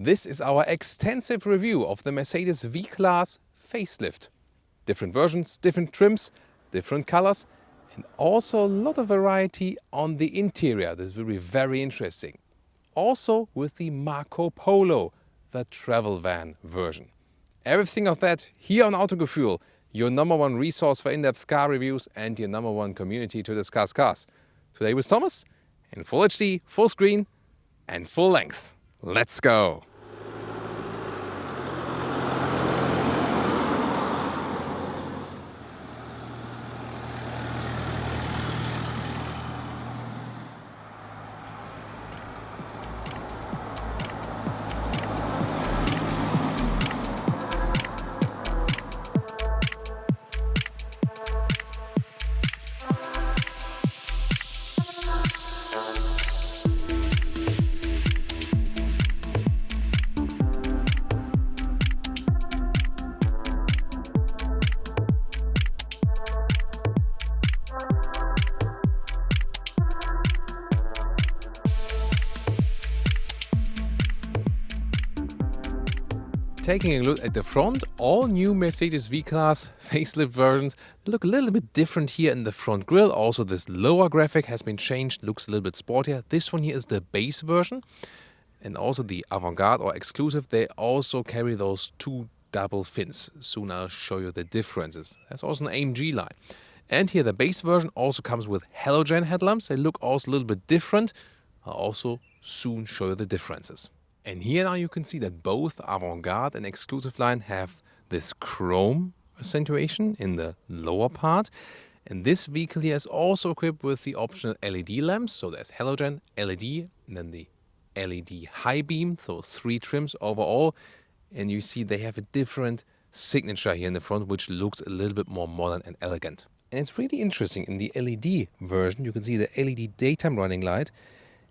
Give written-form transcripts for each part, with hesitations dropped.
This is our extensive review of the Mercedes V-Class Facelift. Different versions, different trims, different colors, and also a lot of variety on the interior. This will be very interesting. Also with the Polo, the travel van version. Everything of that here on Autogefuehl, your #1 resource for in-depth car reviews and your #1 community to discuss cars. Today with Thomas in full HD, full screen and full length. Let's go! Taking a look at the front, all new Mercedes V-Class facelift versions look a little bit different here in the front grille. Also this lower graphic has been changed, looks a little bit sportier. This one here is the base version. And also the Avantgarde or Exclusive, they also carry those two double fins. Soon I'll show you the differences. There's also an AMG line. And here the base version also comes with halogen headlamps. They look also a little bit different. I'll also soon show you the differences. And here now you can see that both Avantgarde and Exclusive line have this chrome accentuation in the lower part. And this vehicle here is also equipped with the optional LED lamps. So there's halogen, LED, and then the LED high beam. So 3 trims overall. And you see they have a different signature here in the front, which looks a little bit more modern and elegant. And it's really interesting. In the LED version, you can see the LED daytime running light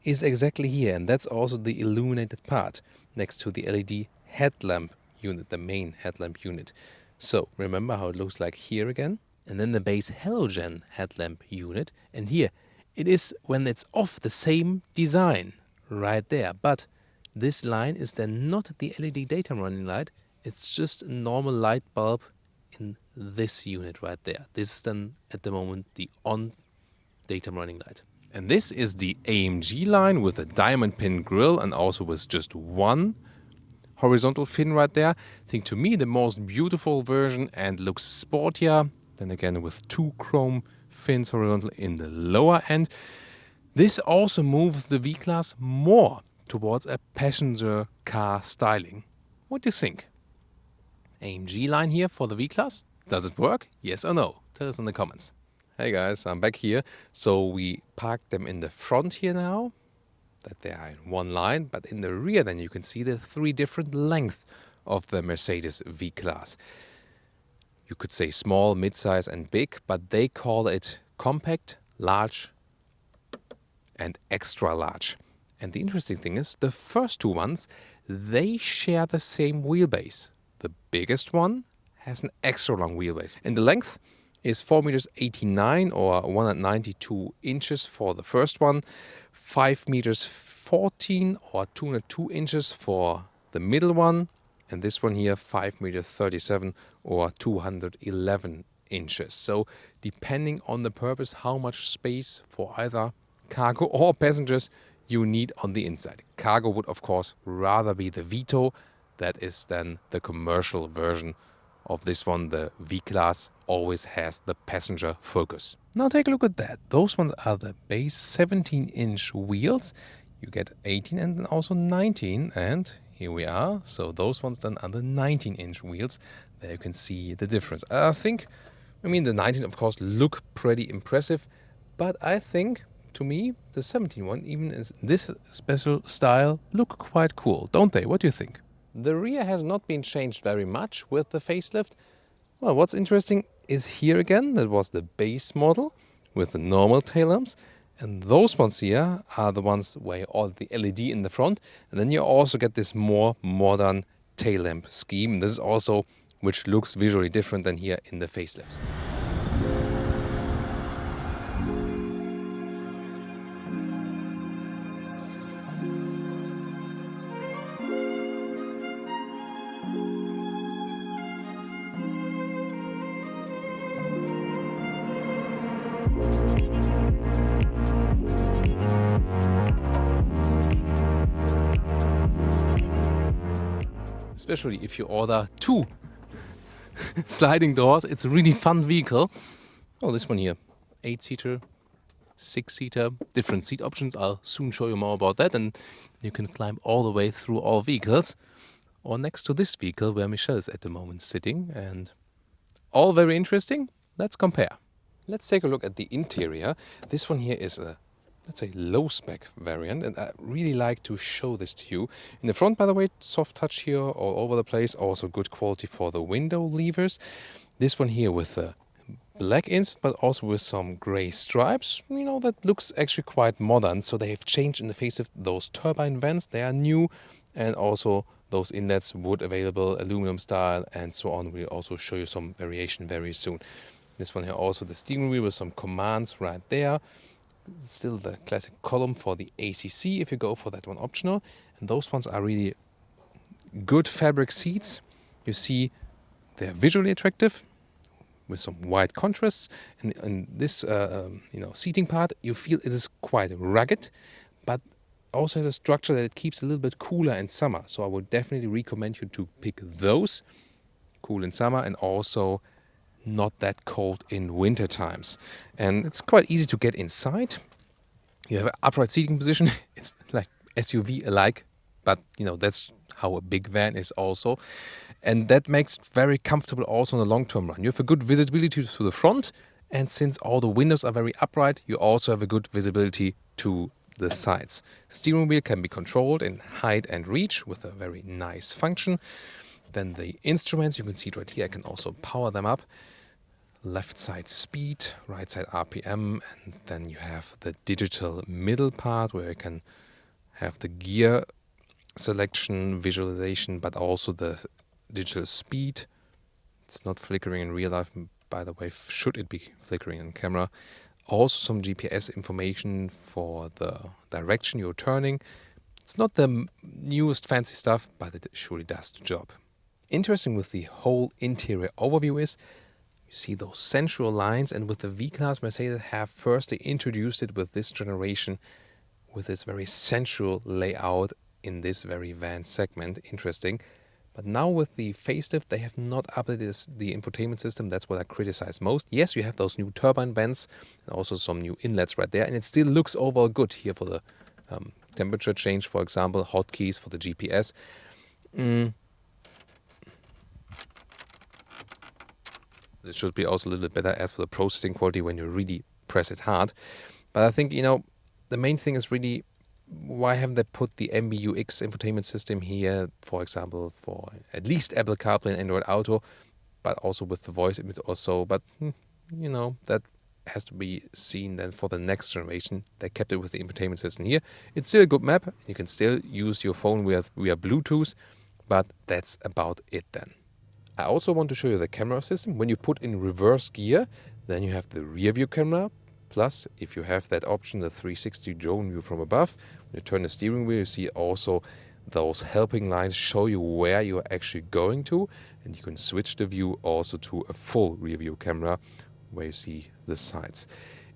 is exactly here, and that's also the illuminated part next to the LED headlamp unit, the main headlamp unit. So remember how it looks like here again, and then the base halogen headlamp unit, and here it is when it's off the same design right there, but this line is then not the LED daytime running light, it's just a normal light bulb in this unit right there. This is then at the moment the on daytime running light. And this is the AMG line with a diamond pin grille and also with just one horizontal fin right there. I think to me the most beautiful version and looks sportier. Then again with 2 chrome fins horizontal in the lower end. This also moves the V-Class more towards a passenger car styling. What do you think? AMG line here for the V-Class? Does it work? Yes or no? Tell us in the comments. Hey guys, I'm back here. So we parked them in the front here now, that they are in one line, but in the rear then you can see the 3 different lengths of the Mercedes V-Class. You could say small, mid-size and big, but they call it compact, large and extra large. And the interesting thing is the first 2 ones, they share the same wheelbase. The biggest one has an extra long wheelbase. And the length is 4.89 meters or 192 inches for the first one, 5.14 meters or 202 inches for the middle one, and this one here 5.37 meters or 211 inches. So depending on the purpose, how much space for either cargo or passengers you need on the inside. Cargo would of course rather be the Vito, that is then the commercial version of this one. The V-Class always has the passenger focus. Now take a look at that. Those ones are the base 17-inch wheels. You get 18 and then also 19, and here we are. So those ones then are the 19-inch wheels. There you can see the difference. I mean the 19 of course look pretty impressive, but I think to me the 17 one, even in this special style, look quite cool, don't they? What do you think? The rear has not been changed very much with the facelift. Well, what's interesting is here again, that was the base model with the normal tail lamps. And those ones here are the ones where all the LED in the front. And then you also get this more modern tail lamp scheme. This is also which looks visually different than here in the facelift. especially if you order 2 sliding doors. It's a really fun vehicle. Oh, this one here, 8-seater, 6-seater, different seat options. I'll soon show you more about that, and you can climb all the way through all vehicles. Or next to this vehicle where Michelle is at the moment sitting, and all very interesting. Let's compare. Let's take a look at the interior. This one here is a, let's say, low spec variant, and I really like to show this to you. In the front, by the way, soft touch here all over the place, also good quality for the window levers. This one here with a black insert, but also with some gray stripes. You know, that looks actually quite modern. So they have changed in the facelift those turbine vents. They are new, and also those inlets, wood available, aluminum style, and so on. We'll also show you some variation very soon. This one here also the steering wheel with some commands right there. Still the classic column for the ACC if you go for that one optional. And those ones are really good fabric seats. You see they're visually attractive with some white contrasts. And in this seating part, you feel it is quite rugged, but also has a structure that it keeps a little bit cooler in summer. So I would definitely recommend you to pick those, cool in summer and also not that cold in winter times. And it's quite easy to get inside. You have an upright seating position. It's like SUV-alike, but you know, that's how a big van is also. And that makes it very comfortable also in the long-term run. You have a good visibility to the front, and since all the windows are very upright, you also have a good visibility to the sides. Steering wheel can be controlled in height and reach with a very nice function. Then the instruments, you can see it right here, I can also power them up. Left side speed, right side RPM, and then you have the digital middle part where you can have the gear selection, visualization, but also the digital speed. It's not flickering in real life, by the way, should it be flickering in camera. Also some GPS information for the direction you're turning. It's not the newest fancy stuff, but it surely does the job. Interesting with the whole interior overview is you see those sensual lines, and with the V-Class Mercedes have firstly introduced it with this generation with this very sensual layout in this very van segment. Interesting. But now with the facelift, they have not updated the infotainment system. That's what I criticize most. Yes, you have those new turbine vents and also some new inlets right there, and it still looks overall good here for the temperature change, for example, hotkeys for the GPS. It should be also a little bit better as for the processing quality when you really press it hard. But I think, you know, the main thing is really, why haven't they put the MBUX infotainment system here, for example, for at least Apple CarPlay and Android Auto, but also with the voice input or so. But, you know, that has to be seen then for the next generation. They kept it with the infotainment system here. It's still a good map. You can still use your phone via Bluetooth, but that's about it then. I also want to show you the camera system. When you put in reverse gear, then you have the rear view camera. Plus, if you have that option, the 360 drone view from above, when you turn the steering wheel, you see also those helping lines show you where you are actually going to. And you can switch the view also to a full rear view camera where you see the sides.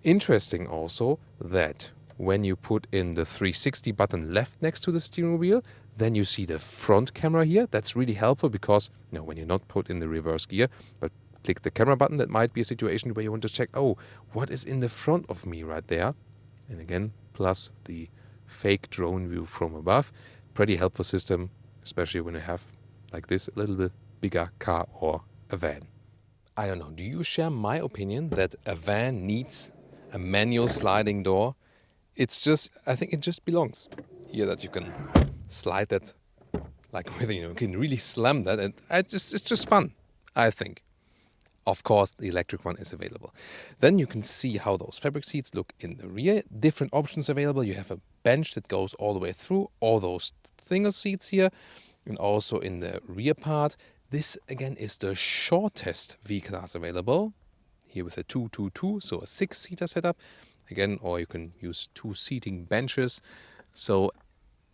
Interesting also that when you put in the 360 button left next to the steering wheel, then you see the front camera here. That's really helpful because, you know, when you're not put in the reverse gear, but click the camera button, that might be a situation where you want to check, oh, what is in the front of me right there? And again, plus the fake drone view from above. Pretty helpful system, especially when you have, like this, a little bit bigger car or a van. I don't know, do you share my opinion that a van needs a manual sliding door? It's just, I think it just belongs here that you can slide that like with, you know, you can really slam that, and it's just fun, I think. Of course, the electric one is available. Then you can see how those fabric seats look in the rear. Different options available. You have a bench that goes all the way through, all those single seats here, and also in the rear part. This again is the shortest V-Class available. Here with a 2-2-2, so a 6-seater setup. Again, or you can use 2 seating benches. So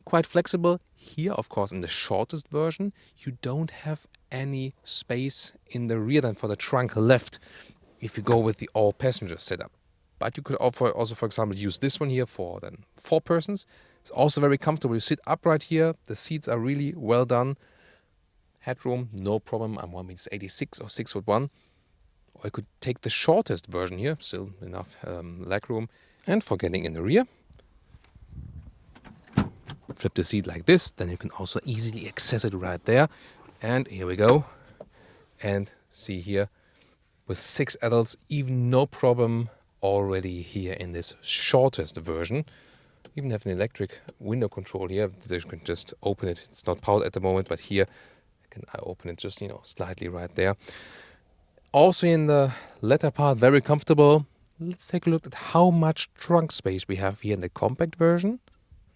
quite flexible. Here, of course, in the shortest version, you don't have any space in the rear then for the trunk left if you go with the all-passenger setup. But you could also, for example, use this one here for then 4 persons. It's also very comfortable. You sit upright here. The seats are really well done. Headroom, no problem. I'm 1m86 or 6'1". Or I could take the shortest version here, still enough leg room. And for getting in the rear, flip the seat like this, then you can also easily access it right there. And here we go. And see here, with 6 adults, even no problem already here in this shortest version. Even have an electric window control here. You can just open it. It's not powered at the moment, but here I open it just, slightly right there. Also in the latter part, very comfortable. Let's take a look at how much trunk space we have here in the compact version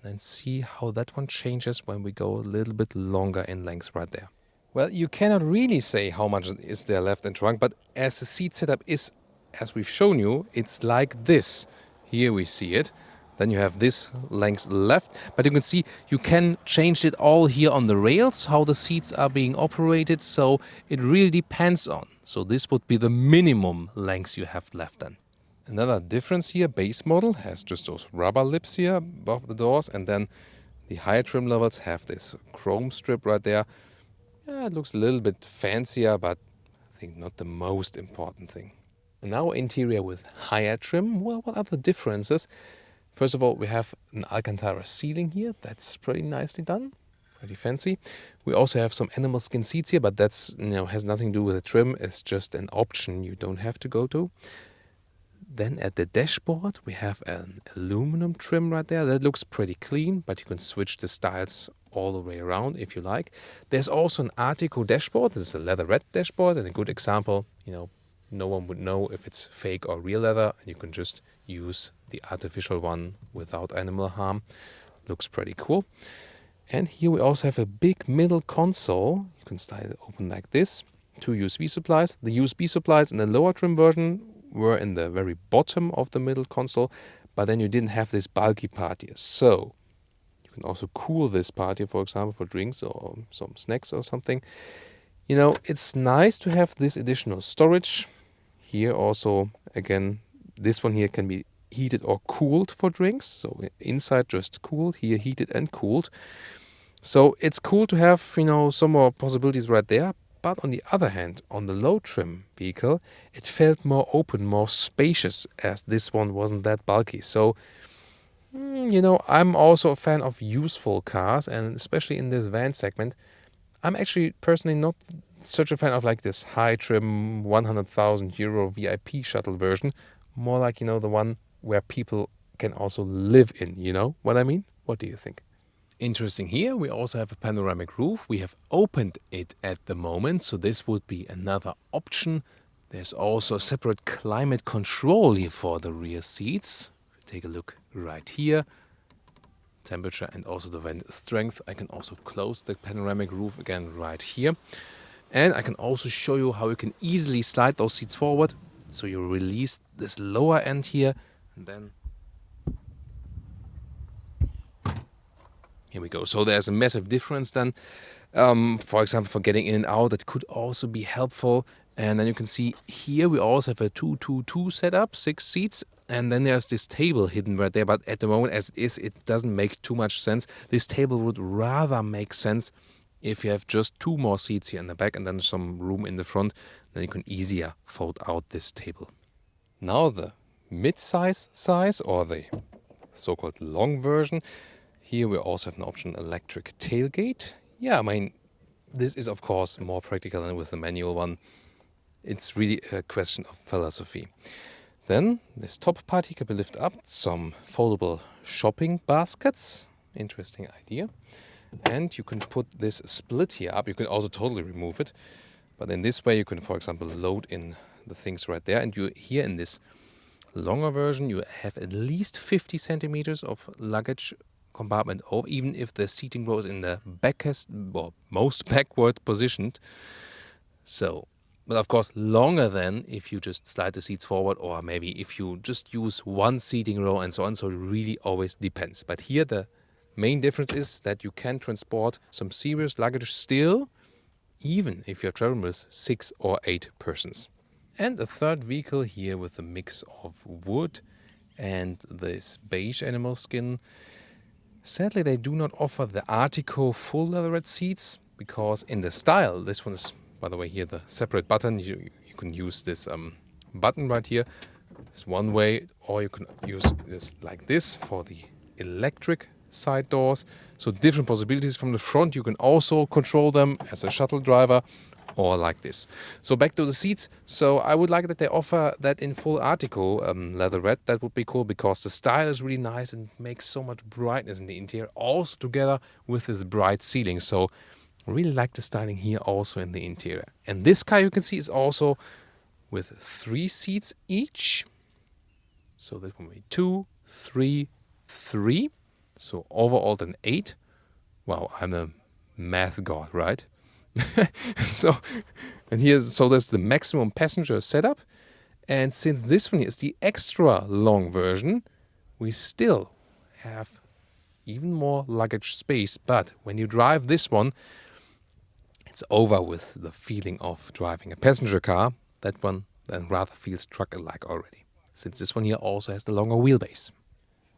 and see how that one changes when we go a little bit longer in length right there. Well, you cannot really say how much is there left in trunk, but as the seat setup is, as we've shown you, it's like this. Here we see it. Then you have this length left, but you can see you can change it all here on the rails, how the seats are being operated, so it really depends on. So this would be the minimum length you have left then. Another difference here, base model has just those rubber lips here above the doors, and then the higher trim levels have this chrome strip right there. Yeah, it looks a little bit fancier, but I think not the most important thing. And now interior with higher trim. Well, what are the differences? First of all, we have an Alcantara ceiling here. That's pretty nicely done, pretty fancy. We also have some animal skin seats here, but that's has nothing to do with the trim. It's just an option you don't have to go to. Then at the dashboard, we have an aluminum trim right there. That looks pretty clean, but you can switch the styles all the way around if you like. There's also an Art Deco dashboard. This is a leather red dashboard, and a good example, no one would know if it's fake or real leather, and you can just use the artificial one without animal harm. Looks pretty cool. And here we also have a big middle console. You can style it open like this. 2 USB supplies. The USB supplies in the lower trim version were in the very bottom of the middle console, but then you didn't have this bulky part here. So you can also cool this part here, for example, for drinks or some snacks or something. It's nice to have this additional storage. Here also, again, this one here can be heated or cooled for drinks. So inside just cooled, here heated and cooled. So it's cool to have, some more possibilities right there. But on the other hand, on the low trim vehicle, it felt more open, more spacious, as this one wasn't that bulky. So, I'm also a fan of useful cars, and especially in this van segment, I'm actually personally not such a fan of like this high trim 100,000 euro VIP shuttle version. More like, the one where people can also live in, what I mean? What do you think? Interesting here, we also have a panoramic roof. We have opened it at the moment, so this would be another option. There's also a separate climate control here for the rear seats. Take a look right here. Temperature and also the vent strength. I can also close the panoramic roof again right here. And I can also show you how you can easily slide those seats forward. So you release this lower end here, and then here we go. So there's a massive difference then. For example, for getting in and out, that could also be helpful. And then you can see here we also have a 2-2-2 setup, 6 seats. And then there's this table hidden right there. But at the moment, as it is, it doesn't make too much sense. This table would rather make sense if you have just 2 more seats here in the back and then some room in the front. Then you can easier fold out this table. Now the mid-size size, or the so-called long version. Here we also have an option electric tailgate. Yeah, this is of course more practical than with the manual one. It's really a question of philosophy. Then this top part here can be lifted up. Some foldable shopping baskets. Interesting idea. And you can put this split here up. You can also totally remove it. But in this way you can, for example, load in the things right there. And you here in this longer version, you have at least 50 centimeters of luggage compartment, or even if the seating row is in the most backward positioned. So, but of course longer than if you just slide the seats forward, or maybe if you just use one seating row and so on. So it really always depends. But here the main difference is that you can transport some serious luggage still, even if you're traveling with 6 or 8 persons. And a third vehicle here with a mix of wood and this beige animal skin. Sadly, they do not offer the Art Deco full leatherette seats. because in the style, this one is, by the way, here the separate button. You can use this button right here. It's one way, or you can use this like this for the electric side doors. So different possibilities from the front. You can also control them as a shuttle driver or like this. So back to the seats. So I would like that they offer that in full Artico leather red. That would be cool because the style is really nice and makes so much brightness in the interior, also together with this bright ceiling. So I really like the styling here also in the interior. And this car, you can see, is also with 3 seats each. So that will be 2, 3, 3. So overall then 8. Wow, I'm a math god, right? So that's the maximum passenger setup. And since this one is the extra long version, we still have even more luggage space. But when you drive this one, it's over with the feeling of driving a passenger car. That one then rather feels truck-alike already, since this one here also has the longer wheelbase.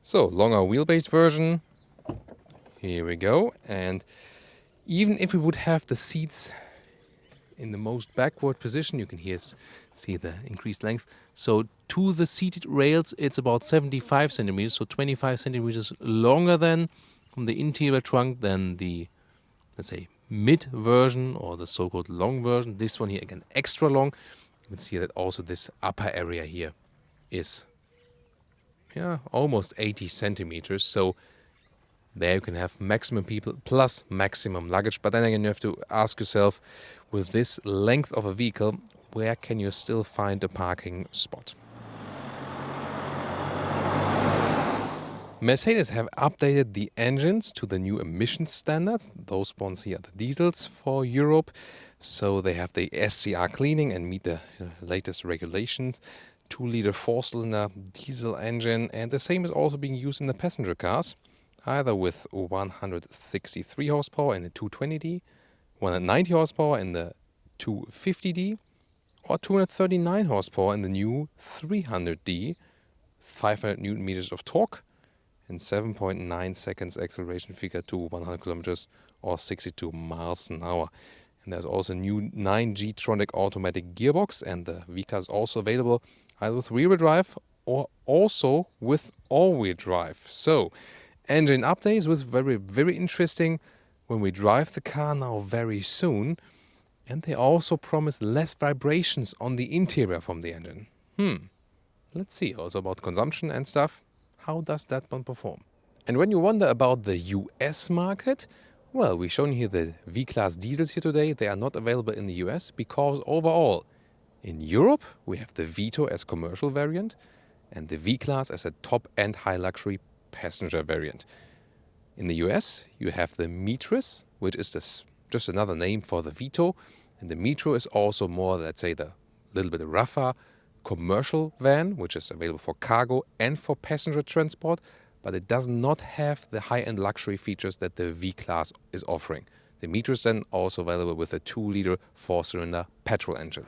So, longer wheelbase version. Here we go. And even if we would have the seats in the most backward position, you can here see the increased length. So to the seated rails, it's about 75 centimeters, so 25 centimeters longer than from the interior trunk than the, let's say, mid version or the so-called long version. This one here, again, extra long. You can see that also this upper area here is almost 80 centimeters. So there you can have maximum people plus maximum luggage. But then again, you have to ask yourself, with this length of a vehicle, where can you still find a parking spot? Mercedes have updated the engines to the new emission standards. Those ones here are the diesels for Europe. So they have the SCR cleaning and meet the latest regulations. 2-liter 4-cylinder diesel engine, and the same is also being used in the passenger cars, either with 163 horsepower in the 220D, 190 horsepower in the 250D, or 239 horsepower in the new 300D, 500 newton meters of torque, and 7.9 seconds acceleration figure to 100 kilometers or 62 miles an hour. And there's also a new 9G-tronic automatic gearbox, and the V-Class is also available either with rear-wheel drive or also with all-wheel drive. So, engine updates was very, very interesting when we drive the car now very soon. And they also promise less vibrations on the interior from the engine. Let's see also about consumption and stuff. How does that one perform? And when you wonder about the US market, well, we've shown here the V-Class diesels here today. They are not available in the US because overall, in Europe, we have the Vito as commercial variant and the V-Class as a top-end high-luxury passenger variant. In the US, you have the Metris, which is just another name for the Vito. And the Metro is also more, let's say, the little bit rougher commercial van, which is available for cargo and for passenger transport, but it does not have the high-end luxury features that the V-Class is offering. The Metro is then also available with a 2-liter 4-cylinder petrol engine.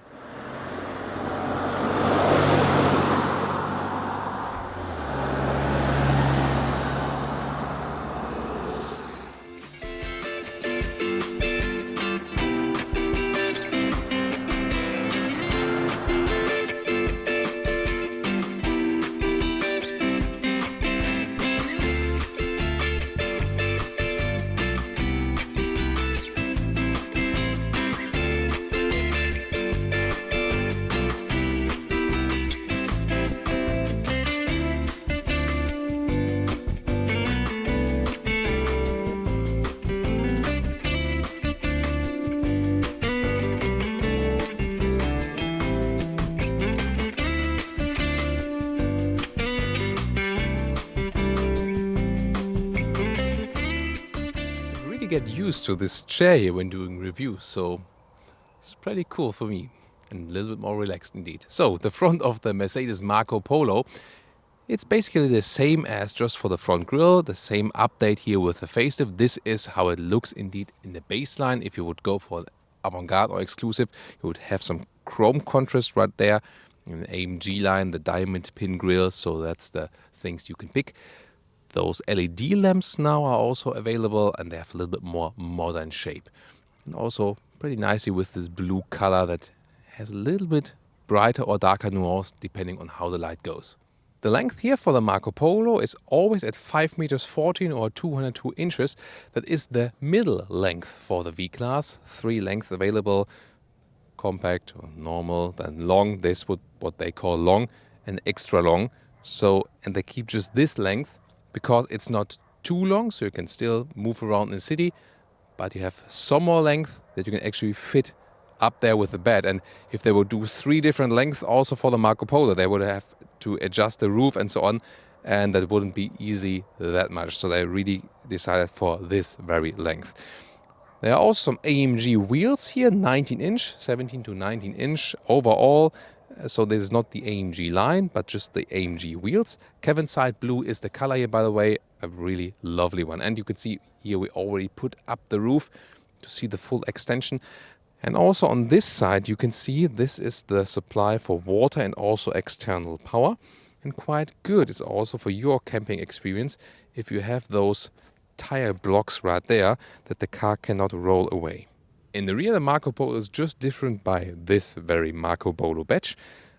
Get used to this chair here when doing reviews, so it's pretty cool for me and a little bit more relaxed indeed. So the front of the Mercedes Marco Polo, it's basically the same as just for the front grille, the same update here with the facelift. This is how it looks indeed in the baseline. If you would go for avant-garde or exclusive, you would have some chrome contrast right there. In the AMG line, the diamond pin grille, so that's the things you can pick. Those LED lamps now are also available and they have a little bit more modern shape. And also pretty nicely with this blue color that has a little bit brighter or darker nuance depending on how the light goes. The length here for the Marco Polo is always at 5 meters 14 or 202 inches. That is the middle length for the V-Class. 3 lengths available, compact or normal, then long. This would what they call long and extra long. So, and they keep just this length because it's not too long, so you can still move around in the city, but you have some more length that you can actually fit up there with the bed. And if they would do 3 different lengths also for the Marco Polo, they would have to adjust the roof and so on, and that wouldn't be easy that much. So they really decided for this very length. There are also some AMG wheels here, 19 inch, 17 to 19 inch overall. So this is not the AMG line, but just the AMG wheels. Kevin Side Blue is the color here, by the way, a really lovely one. And you can see here we already put up the roof to see the full extension. And also on this side, you can see this is the supply for water and also external power. And quite good. It's also for your camping experience if you have those tire blocks right there that the car cannot roll away. In the rear, the Marco Polo is just different by this very Marco Polo badge.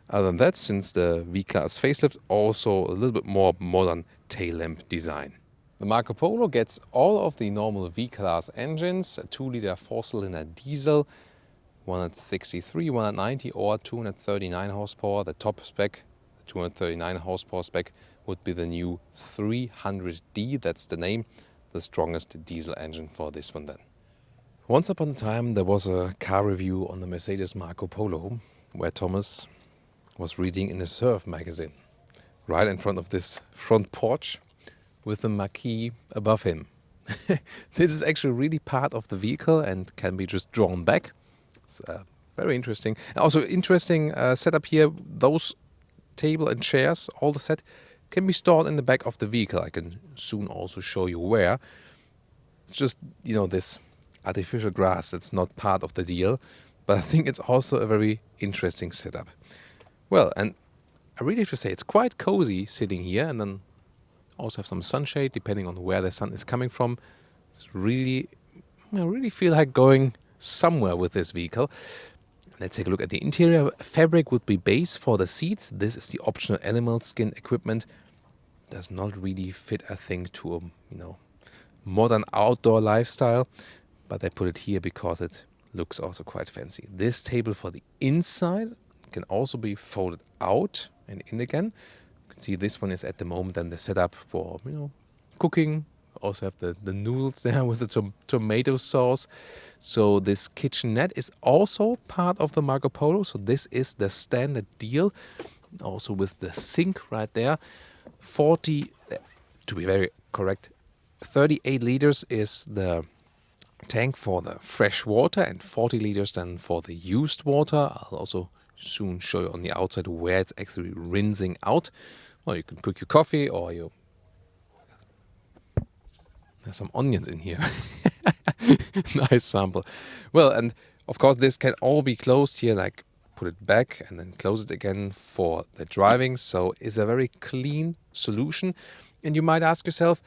Other than that, since the V-Class Facelift, also a little bit more modern tail lamp design. The Marco Polo gets all of the normal V-Class engines, a 2-liter 4-cylinder diesel, 163, 190 or 239 horsepower. The top spec, the 239 horsepower spec, would be the new 300D, that's the name, the strongest diesel engine for this one then. Once upon a time there was a car review on the Mercedes Marco Polo where Thomas was reading in a surf magazine right in front of this front porch with the marquee above him. This is actually really part of the vehicle and can be just drawn back. It's very interesting. And also interesting setup here. Those table and chairs, all the set, can be stored in the back of the vehicle. I can soon also show you where. It's just, you know, this artificial grass. It's not part of the deal. But I think it's also a very interesting setup. Well, and I really have to say it's quite cozy sitting here, and then also have some sunshade depending on where the sun is coming from. It's really, I really feel like going somewhere with this vehicle. Let's take a look at the interior. Fabric would be base for the seats. This is the optional animal skin equipment. Does not really fit, I think, to a modern outdoor lifestyle, but I put it here because it looks also quite fancy. This table for the inside can also be folded out and in again. You can see this one is at the moment then the setup for cooking. Also have the noodles there with the tomato sauce. So this kitchenette is also part of the Marco Polo. So this is the standard deal. Also with the sink right there. 40, to be very correct, 38 liters is the tank for the fresh water and 40 liters then for the used water. I'll also soon show you on the outside where it's actually rinsing out. Well, you can cook your coffee or you... There's some onions in here. Nice sample. Well, and of course this can all be closed here, like put it back and then close it again for the driving. So it's a very clean solution. And you might ask yourself,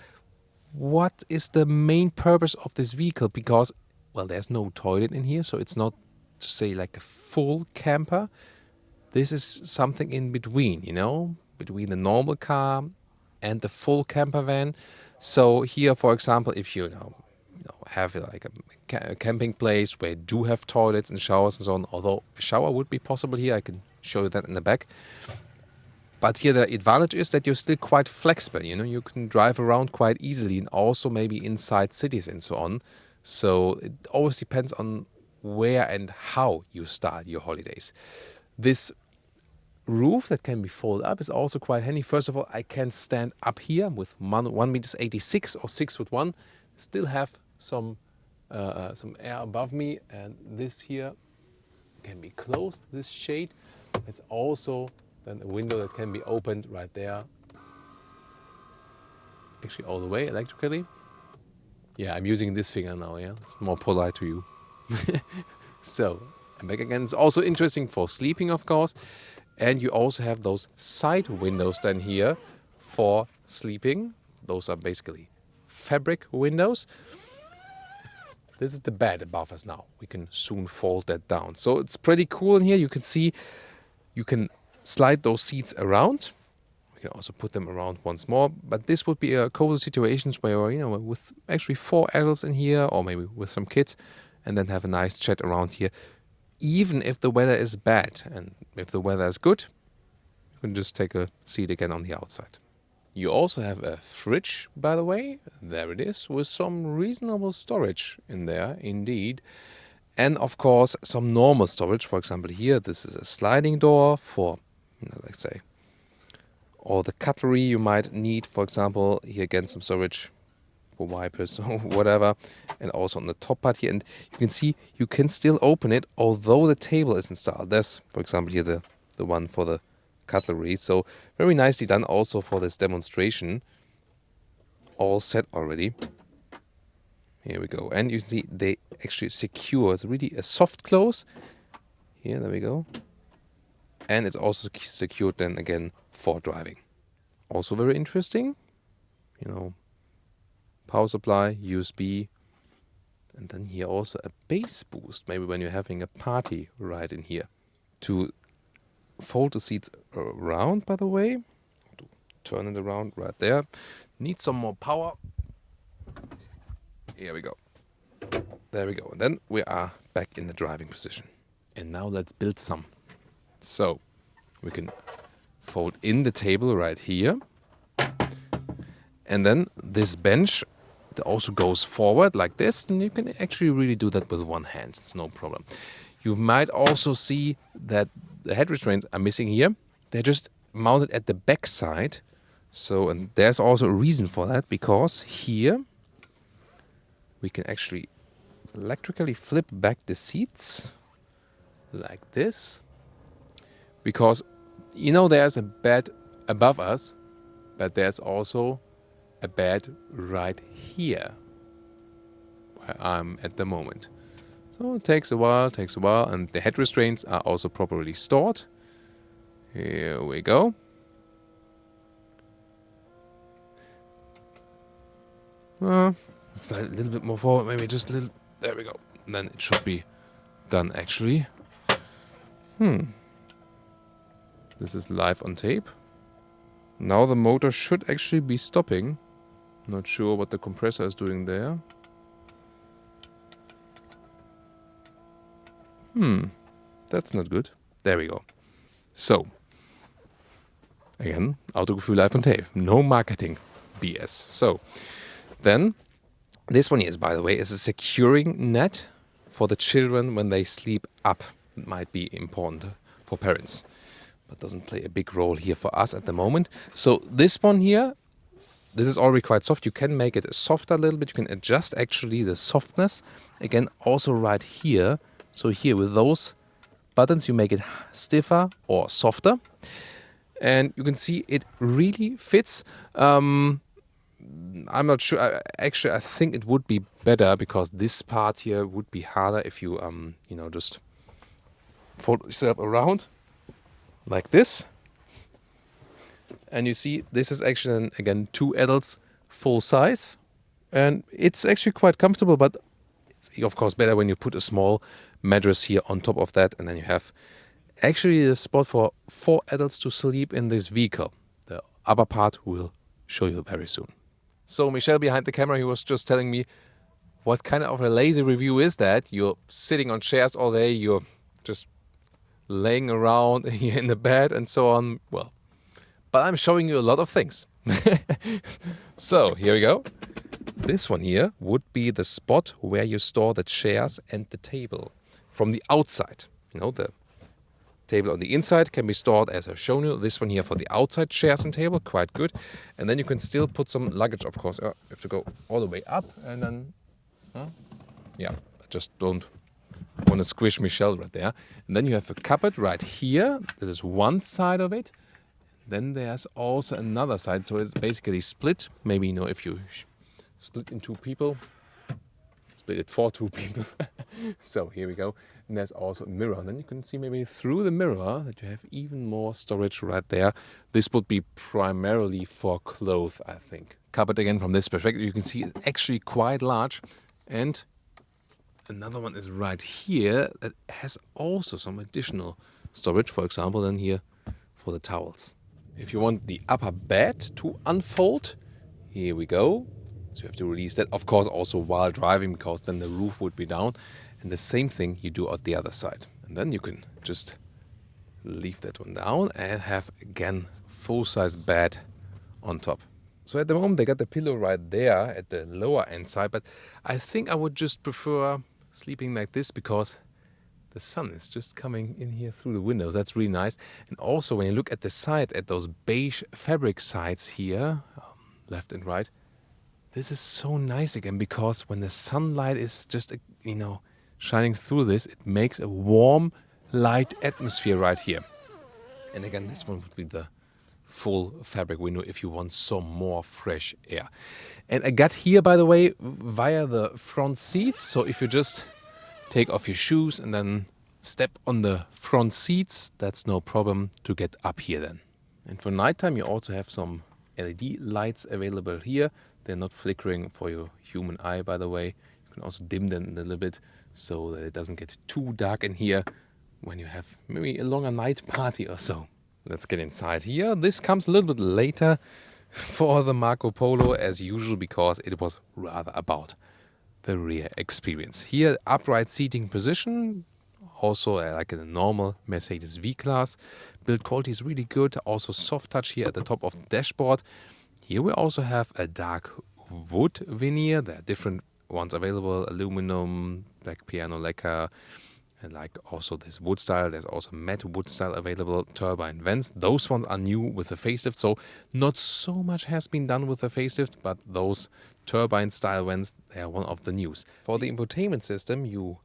what is the main purpose of this vehicle? Because, well, there's no toilet in here, so it's not, to say, like a full camper. This is something in between, between the normal car and the full camper van. So here, for example, if you have like a camping place where you do have toilets and showers and so on, although a shower would be possible here, I can show you that in the back. But here the advantage is that you're still quite flexible, you can drive around quite easily and also maybe inside cities and so on. So it always depends on where and how you start your holidays. This roof that can be folded up is also quite handy. First of all, I can stand up here with 1 meter 86 or 6'1", still have some air above me, and this here can be closed, this shade. It's also then a window that can be opened right there, actually all the way electrically. Yeah, I'm using this finger now, yeah, it's more polite to you. So, and back again. It's also interesting for sleeping, of course. And you also have those side windows then here for sleeping. Those are basically fabric windows. This is the bed above us now. We can soon fold that down. So it's pretty cool in here. You can see you can slide those seats around. You can also put them around once more. But this would be a cool situations where, you know, with actually 4 adults in here, or maybe with some kids, and then have a nice chat around here. Even if the weather is bad, and if the weather is good, you can just take a seat again on the outside. You also have a fridge, by the way. There it is, with some reasonable storage in there, indeed. And of course, some normal storage. For example, here, this is a sliding door for, you know, let's say, all the cutlery you might need. For example, here again, some storage for wipers or whatever. And also on the top part here. And you can see you can still open it, although the table is installed. There's, for example, here the one for the cutlery. So very nicely done also for this demonstration. All set already. Here we go. And you see they actually secure. It's really a soft close. Here, there we go. And it's also secured then again for driving. Also very interesting. You know, power supply, USB. And then here also a bass boost. Maybe when you're having a party right in here. To fold the seats around, by the way. To turn it around right there. Need some more power. Here we go. There we go. And then we are back in the driving position. And now let's build some. So we can fold in the table right here. And then this bench that also goes forward like this. And you can actually really do that with one hand. It's no problem. You might also see that the head restraints are missing here. They're just mounted at the back side. So, and there's also a reason for that, because here we can actually electrically flip back the seats like this. Because, you know, there's a bed above us, but there's also a bed right here where I'm at the moment. So it takes a while, and the head restraints are also properly stored. Here we go. Slide a little bit more forward, maybe just a little. There we go. And then it should be done actually. This is live on tape. Now the motor should actually be stopping. Not sure what the compressor is doing there. That's not good. There we go. So, again, Autogefuehl live on tape. No marketing BS. So, then, this one here, by the way, is a securing net for the children when they sleep up. It might be important for parents, but doesn't play a big role here for us at the moment. So, this one here, this is already quite soft. You can make it softer a little bit. You can adjust actually the softness. Again, also right here. So here with those buttons, you make it stiffer or softer. And you can see it really fits. I'm not sure. Actually, I think it would be better because this part here would be harder if you, you know, just fold yourself around like this. And you see, this is actually, again, 2 adults, full size. And it's actually quite comfortable, but it's, of course, better when you put a small mattress here on top of that. And then you have actually a spot for 4 adults to sleep in this vehicle. The upper part we'll show you very soon. So Michel behind the camera, he was just telling me, what kind of a lazy review is that? You're sitting on chairs all day, you're just laying around here in the bed and so on. Well, but I'm showing you a lot of things. So here we go. This one here would be the spot where you store the chairs and the table from the outside. You know, the table on the inside can be stored as I've shown you. This one here for the outside chairs and table, quite good. And then you can still put some luggage, of course. You have to go all the way up and then, yeah, I just don't want to squish Michel right there. And then you have a cupboard right here. This is one side of it. Then there's also another side, so it's basically split. Maybe, you know, if you split in 2 people, split it for 2 people. So here we go. And there's also a mirror. And then you can see maybe through the mirror that you have even more storage right there. This would be primarily for clothes, I think. Cupboard again from this perspective, you can see it's actually quite large. And Another one is right here that has also some additional storage, for example, then here for the towels. If you want the upper bed to unfold, here we go. So you have to release that, of course, also while driving, because then the roof would be down. And the same thing you do at the other side. And then you can just leave that one down and have, again, full-size bed on top. So at the moment they got the pillow right there at the lower end side, but I think I would just prefer sleeping like this because the sun is just coming in here through the windows. That's really nice. And also when you look at the side, at those beige fabric sides here, left and right, this is so nice again, because when the sunlight is just, shining through this, it makes a warm, light atmosphere right here. And again, this one would be the full fabric window if you want some more fresh air. And I got here, by the way, via the front seats. So if you just take off your shoes and then step on the front seats, that's no problem to get up here then. And for nighttime, you also have some LED lights available here. They're not flickering for your human eye, by the way. You can also dim them a little bit so that it doesn't get too dark in here when you have maybe a longer night party or so. Let's get inside here. This comes a little bit later for the Marco Polo as usual, because it was rather about the rear experience. Here, upright seating position, also like in a normal Mercedes V-Class. Build quality is really good. Also soft touch here at the top of the dashboard. Here we also have a dark wood veneer. There are different ones available: aluminum, black piano lacquer, and like also this wood style. There's also matte wood style available. Turbine vents, those ones are new with the facelift, so not so much has been done with the facelift, but those turbine style vents, they are one of the news. For the infotainment system, you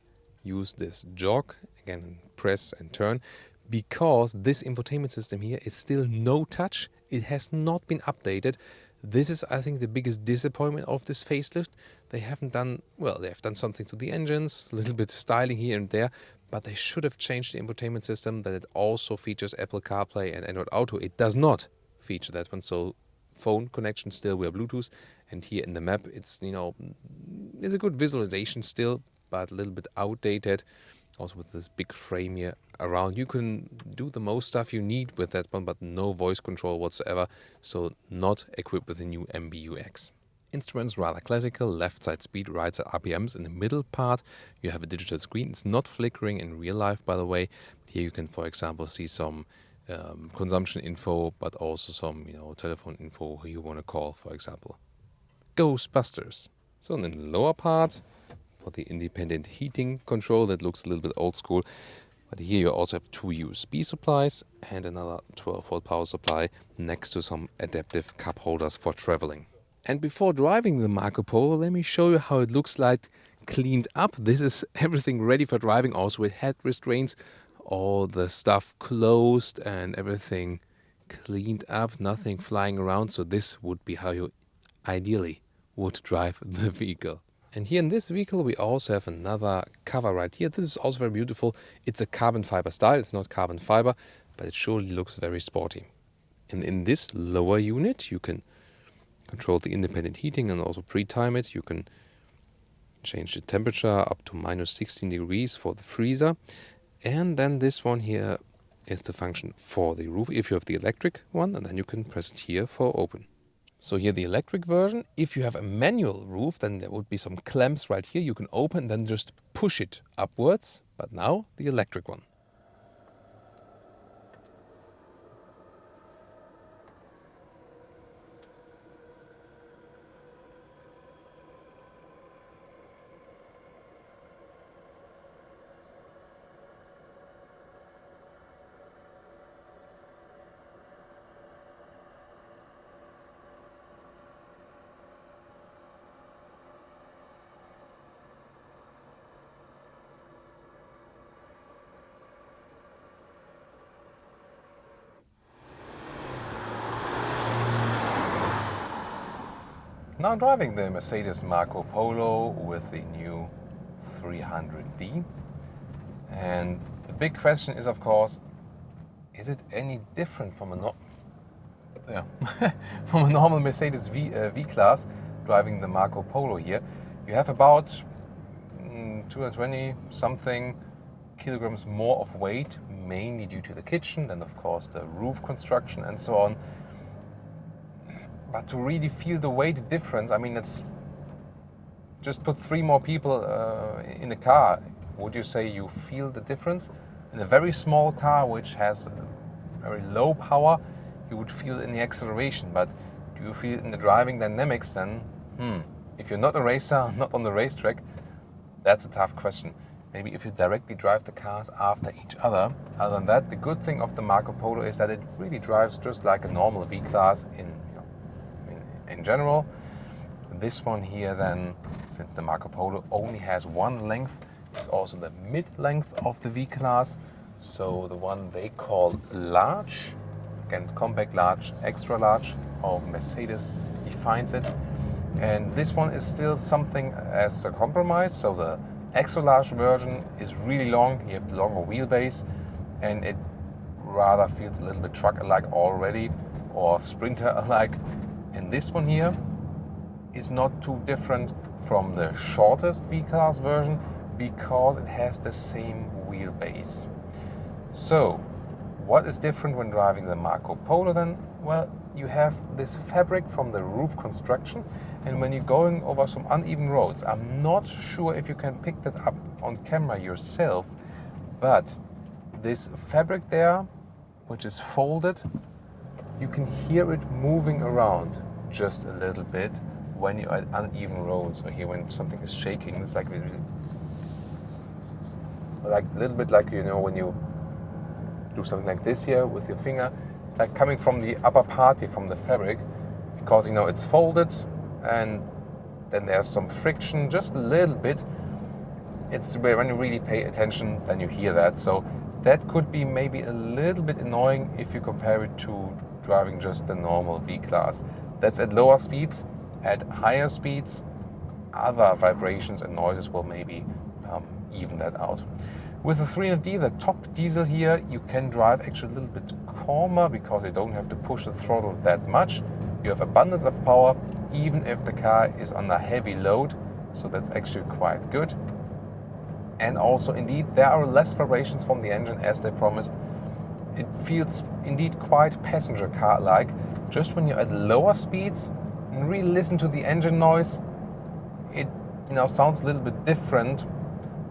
use this jog, again press and turn, because this infotainment system here is still no touch. It has not been updated. This is, I think, the biggest disappointment of this facelift. They haven't done, well, they have done something to the engines, a little bit styling here and there, but they should have changed the infotainment system that it also features Apple CarPlay and Android Auto. It does not feature that one, so phone connection still via Bluetooth, and here in the map it's, it's a good visualization still, but a little bit outdated. Also with this big frame here around, you can do the most stuff you need with that one, but no voice control whatsoever, so not equipped with the new MBUX. Instruments rather classical, left side speed, right side RPMs. In the middle part you have a digital screen. It's not flickering in real life, by the way. Here you can, for example, see some consumption info, but also some telephone info who you want to call, for example Ghostbusters. So in the lower part, for the independent heating control, that looks a little bit old school, but here you also have two USB supplies and another 12-volt power supply next to some adaptive cup holders for traveling. And before driving the Marco Polo, let me show you how it looks like cleaned up. This is everything ready for driving, also with head restraints, all the stuff closed and everything cleaned up, nothing flying around. So this would be how you ideally would drive the vehicle. And here in this vehicle we also have another cover right here. This is also very beautiful. It's a carbon fiber style. It's not carbon fiber, but it surely looks very sporty. And in this lower unit you can control the independent heating and also pre-time it. You can change the temperature up to minus 16 degrees for the freezer. And then this one here is the function for the roof if you have the electric one, and then you can press it here for open. So here the electric version. If you have a manual roof, then there would be some clamps right here. You can open, then just push it upwards. But now the electric one. Now driving the Mercedes Marco Polo with the new 300D. And the big question is, of course, is it any different from from a normal Mercedes V-Class driving the Marco Polo here? You have about 220 something kilograms more of weight, mainly due to the kitchen and of course the roof construction and so on. But to really feel the weight difference, I mean, it's just put 3 more people in the car. Would you say you feel the difference? In a very small car which has very low power, you would feel in the acceleration, but do you feel it in the driving dynamics then? If you're not a racer, not on the racetrack, that's a tough question. Maybe if you directly drive the cars after each other. Other than that, the good thing of the Marco Polo is that it really drives just like a normal V-Class in general. This one here then, since the Marco Polo only has one length, it's also the mid-length of the V-Class. So the one they call large, again compact large, extra large, how Mercedes defines it. And this one is still something as a compromise. So the extra large version is really long, you have the longer wheelbase, and it rather feels a little bit truck-alike already, or sprinter-alike. And this one here is not too different from the shortest V-Class version because it has the same wheelbase. So what is different when driving the Marco Polo then? Well, you have this fabric from the roof construction, and when you're going over some uneven roads, I'm not sure if you can pick that up on camera yourself, but this fabric there, which is folded, you can hear it moving around just a little bit when you're at uneven roads, or here when something is shaking. It's like a little bit like, you know, when you do something like this here with your finger, it's like coming from the upper part here, from the fabric, because, you know, it's folded and then there's some friction, just a little bit. It's where when you really pay attention, then you hear that. So that could be maybe a little bit annoying if you compare it to driving just the normal V-Class. That's at lower speeds. At higher speeds, other vibrations and noises will maybe even that out. With the 300D, the top diesel here, you can drive actually a little bit calmer because you don't have to push the throttle that much. You have abundance of power even if the car is under heavy load, so that's actually quite good. And also indeed there are less vibrations from the engine as they promised. It feels indeed quite passenger car-like. Just when you're at lower speeds and really listen to the engine noise, it, you know, sounds a little bit different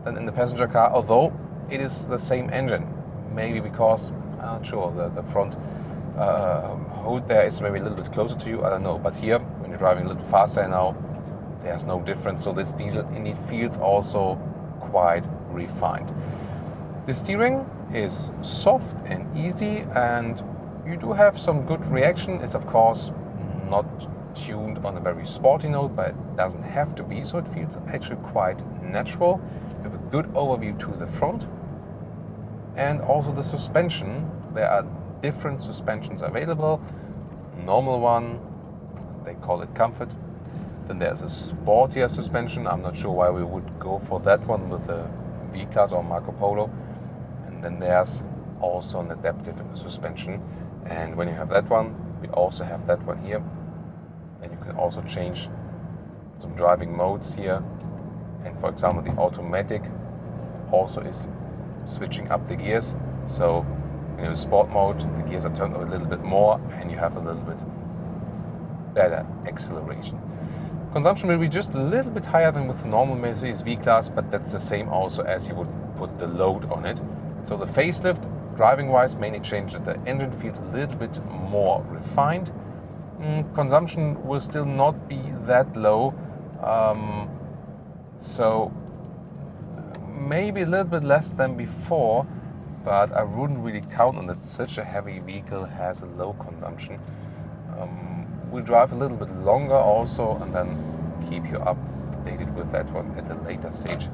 than in the passenger car, although it is the same engine. Maybe because, I'm not sure, the front hood there is maybe a little bit closer to you, I don't know. But here, when you're driving a little faster now, there's no difference. So this diesel indeed feels also quite refined. The steering is soft and easy, and you do have some good reaction. It's of course not tuned on a very sporty note, but it doesn't have to be, so it feels actually quite natural. You have a good overview to the front. And also the suspension, there are different suspensions available. Normal one, they call it Comfort. Then there's a sportier suspension. I'm not sure why we would go for that one with the V-Class or Marco Polo. And then there's also an adaptive suspension. And when you have that one, we also have that one here. And you can also change some driving modes here. And for example, the automatic also is switching up the gears. So in the sport mode, the gears are turned a little bit more and you have a little bit better acceleration. Consumption will be just a little bit higher than with the normal Mercedes V-Class, but that's the same also as you would put the load on it. So the facelift, driving-wise, mainly changed that the engine feels a little bit more refined. Consumption will still not be that low, so maybe a little bit less than before, but I wouldn't really count on that. Such a heavy vehicle has a low consumption. We'll drive a little bit longer also and then keep you updated with that one at a later stage.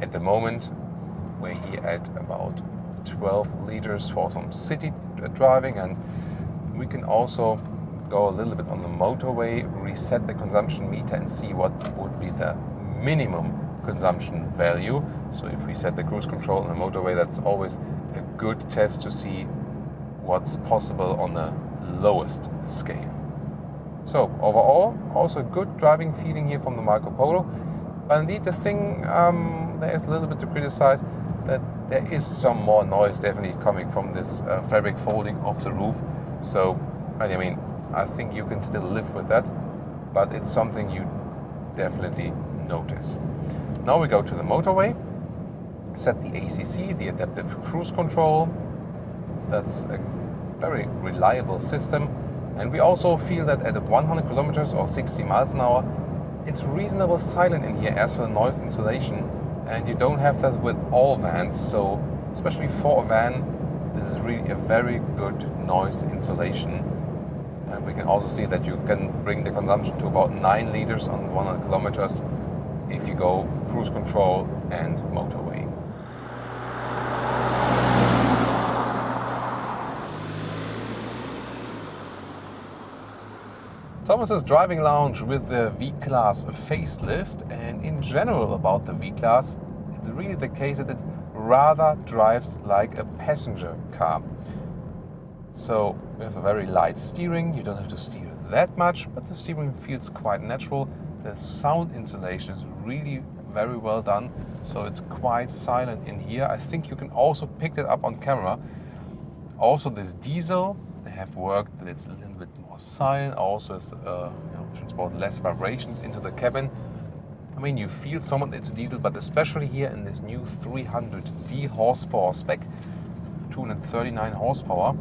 At the moment, we're here at about 12 liters for some city driving, and we can also go a little bit on the motorway, reset the consumption meter and see what would be the minimum consumption value. So if we set the cruise control on the motorway, that's always a good test to see what's possible on the lowest scale. So overall, also good driving feeling here from the Marco Polo. But indeed the thing there's a little bit to criticize, that there is some more noise definitely coming from this fabric folding of the roof. So, I mean, I think you can still live with that, but it's something you definitely notice. Now we go to the motorway, set the ACC, the adaptive cruise control. That's a very reliable system. And we also feel that at 100 kilometers or 60 miles an hour, it's reasonably silent in here as for the noise insulation. And you don't have that with all vans. So especially for a van, this is really a very good noise insulation. And we can also see that you can bring the consumption to about 9 liters on 100 kilometers if you go cruise control and motorway. Thomas's driving lounge with the V-Class Facelift, and in general about the V-Class, it's really the case that it rather drives like a passenger car. So we have a very light steering, you don't have to steer that much, but the steering feels quite natural. The sound insulation is really very well done, so it's quite silent in here. I think you can also pick that up on camera. Also this diesel, they have worked that it's a little bit more silent, also transport less vibrations into the cabin. I mean, you feel somewhat it's a diesel, but especially here in this new 300D horsepower spec, 239 horsepower,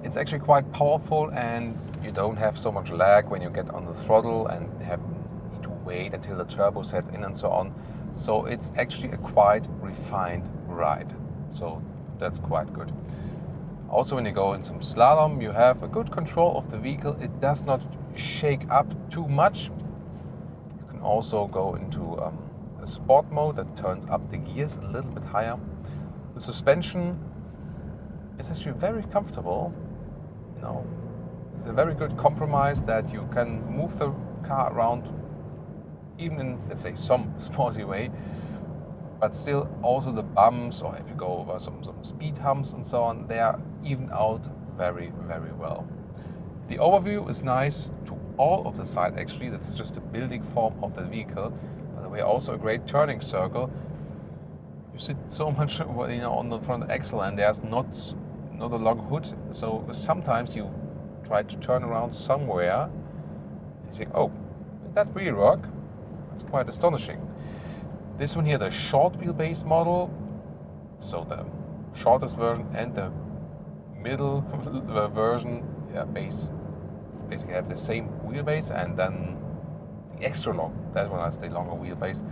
it's actually quite powerful, and you don't have so much lag when you get on the throttle and need to wait until the turbo sets in and so on. So it's actually a quite refined ride. So that's quite good. Also, when you go in some slalom, you have a good control of the vehicle. It does not shake up too much. You can also go into a sport mode that turns up the gears a little bit higher. The suspension is actually very comfortable. You know, it's a very good compromise that you can move the car around, even in, let's say, some sporty way. But still, also the bumps, or if you go over some speed humps and so on, they are evened out very, very well. The overview is nice to all of the side actually. That's just a building form of the vehicle. By the way, also a great turning circle. You sit so much, on the front axle, and there's not a long hood. So sometimes you try to turn around somewhere, and you think, oh, did that really work? That's quite astonishing. This one here, the short wheelbase model, so the shortest version and the middle version, basically have the same wheelbase, and then the extra long, that one has the longer wheelbase.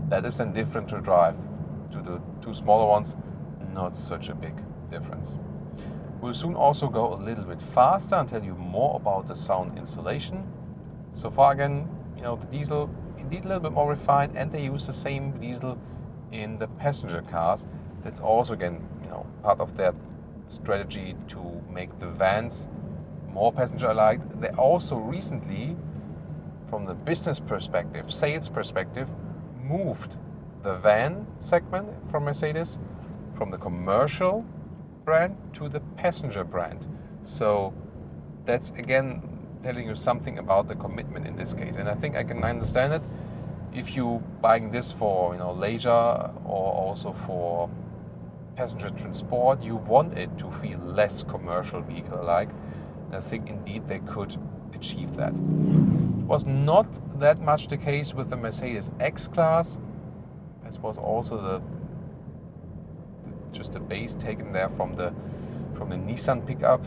That is then different to drive. To the two smaller ones, not such a big difference. We'll soon also go a little bit faster and tell you more about the sound insulation. So far again, the diesel, indeed a little bit more refined, and they use the same diesel in the passenger cars. That's also again, part of their strategy to make the vans more passenger-alike. They also recently, from the business perspective, sales perspective, moved the van segment from Mercedes from the commercial brand to the passenger brand. So that's again telling you something about the commitment in this case, and I think I can understand it. If you buying this for leisure or also for passenger transport, you want it to feel less commercial vehicle-like. I think indeed they could achieve that. It was not that much the case with the Mercedes X-Class. This was also just the base taken there from the Nissan pickup.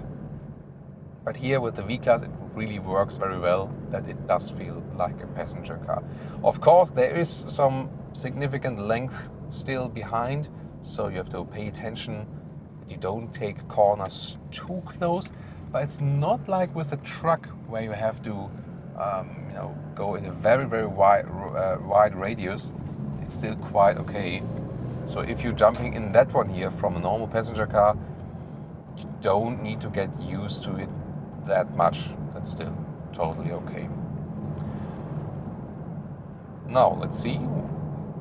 But here with the V-Class, it really works very well that it does feel like a passenger car. Of course, there is some significant length still behind, so you have to pay attention that you don't take corners too close. But it's not like with a truck where you have to go in a very, very wide radius. It's still quite okay. So if you're jumping in that one here from a normal passenger car, you don't need to get used to it that much. That's still totally okay. Now let's see,